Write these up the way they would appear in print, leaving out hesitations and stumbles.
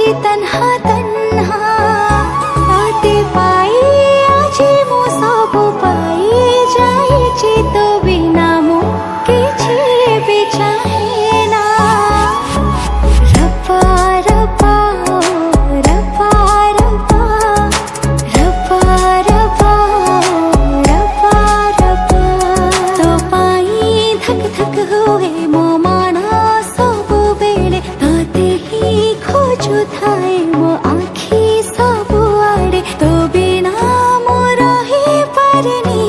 আজি তন্হা তন্হা তাতে পাই আজি মো সবু পাই যাইছি তো বিনা মো কিছু বি চাহে না রব্বা রব্বা রব্বা রব্বা রব্বা রব্বা রব্বা রব্বা তো পাই ধক ধক হুয়ে মো মানা সবু বেলে তাতে হি খোঁজু থায়ে মো আখি সবু আড়ে তো বিনা মো রহি পারেনি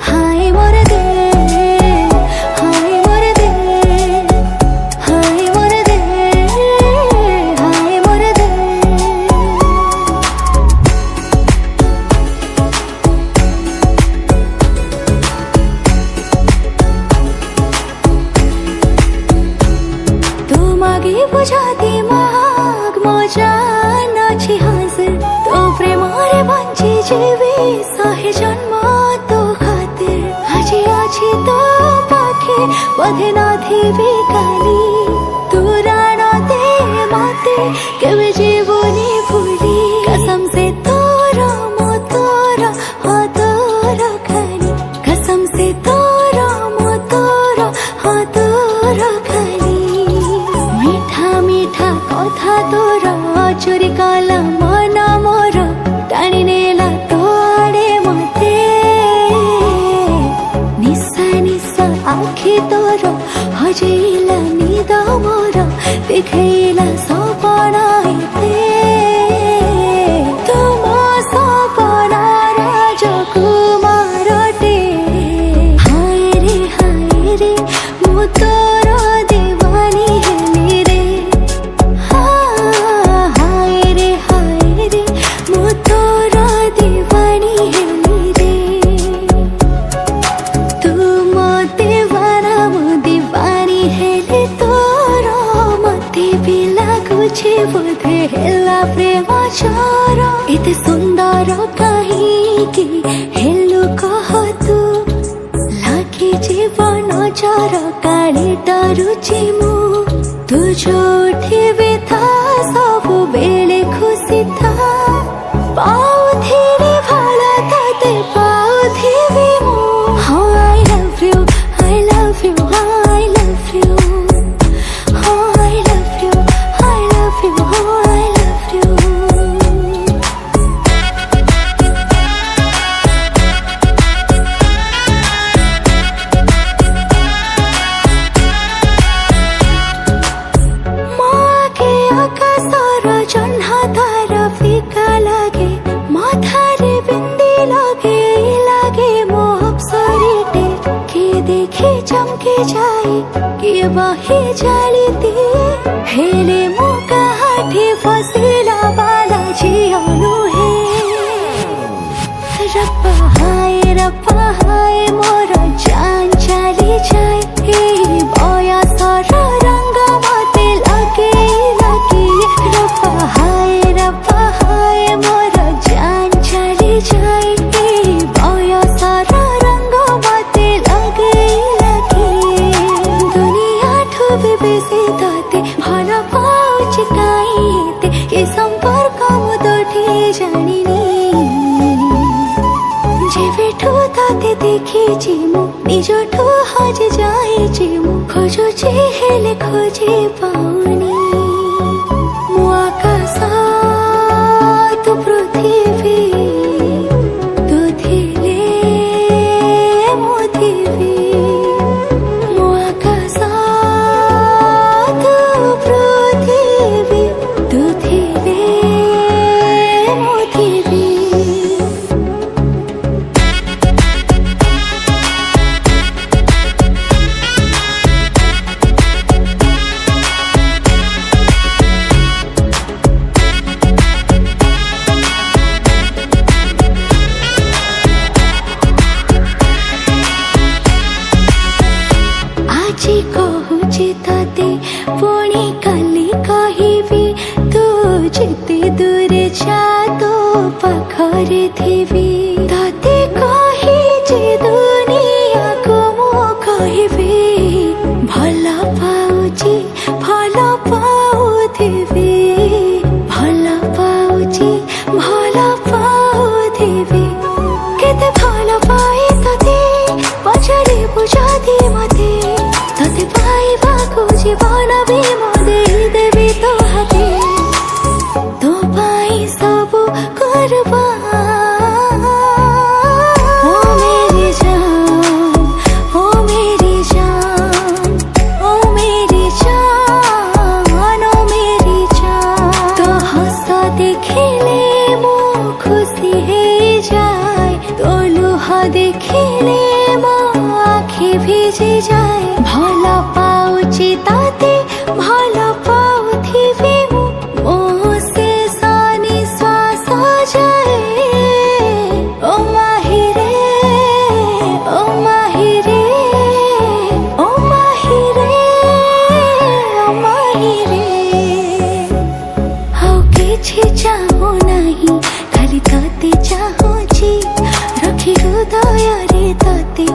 হায় মোর দিল হায় মোর দিল হায় মোর দিল হায় মোর দিল তোমাকে বুঝাতে মাগ মজান আছে হাজির তো প্রেমরে বঞ্চি জীবি সহে জন্ম তো খাতির আজি আছে তো পাখে বধে না থিবি কালি তুরানতে মাতে কেবে জীবনে ভুলি কসম সে তোরা মো তোরা হা তোরা খালি কসম সে তোরা মো তোরা হা তোরা খালি মিঠা মিঠা কথা তোরা চুরি কলা মন মোর টানি নেলা তোড়ে মতে নিশা নিশা আখি তোর হজেইলা নিদ মোর দেখেইলা সপনাইতে তুম সপনা রাজকুমারটে হায় রে মু তোর দেওয়ানি হেলি রে হায় রে মু তোর দেওয়ানি হেলি রে তুম দেওয়ানা মু দেওয়ানি হেলি তোর মতে ବି ଲାଗୁଛି ବୋଧେ ହେଲା ପ୍ରେମ ଚୋର ଏତେ ସୁନ୍ଦର କାହିଁକି ହେଲୁ କହ ତୁ ଲାଗି ଜୀବନ ଚର କାଳେ ଡରୁଛି ମୁଁ ତୁ ଯୋଉଠି ବି ଥା ସବୁବେଳେ ଖୁସି ଥା ପାଉଥିରେ ଭଲ ତତେ ପାଉଥିବି ମୁଁ ହଁ I love you I love you I love you oh I love you I love you oh I love you মাকে আকাশর জহ্ন তারা ফিকা লাগে মাথারে বিন্দি লাগে লাগে মো অপসরিটে কে দেখে চমকে যায় কে বাহে জালিতে হেলে মো কাহাঠে ফসিলা বালা জিয়নু হে রব্বা হায় মোর জান চালি যায় এই বয়সর রঙ্গ মতে লাগে রব্বা হায় মোর জান চালি যায় এই বয়সর রঙ্গ মতে লাগে দুনিয়াঠু ବି বেশি ততে ভাল পাউছি কাইতে এ সম্পর্ক মু তোঠি জানিনি যেবেঠু তাতে দেখিছি মু নিজঠু হজি যাইছি মু খোঁজুছি হেলে খোঁজি পাউনি মু আকাশ তু পৃথিবী তু ଥିଲେ মু ଥିବି মু আকাশ তু পৃথিবী তু ଥିଲେ মু ଥିବି আজি কହୁছি ততে পুଣି কালি কহিবি তু যেতে দূরে যা তো পাখরে থিবি ততে কহি যে দুনিয়াକୁ ମୁଁ କହିବି ଭଲ ପାଉଛି ଭଲ ପାଉଥିବି যে যায় ভাল পাউছি তাতে ভাল পাউথিবি মো ଶେଷ ନିଶ୍ୱାସ ଯାଏ ଓ ମାହିରେ ଓ ମାହିରେ ଓ ମାହିରେ ଓ ମାହିରେ ଆଉ କିଛି ଚାହୁଁ ନାହିଁ ଖାଲି ତତେ ଚାହୁଁଛି ରଖି ହୃଦୟରେ ତତେ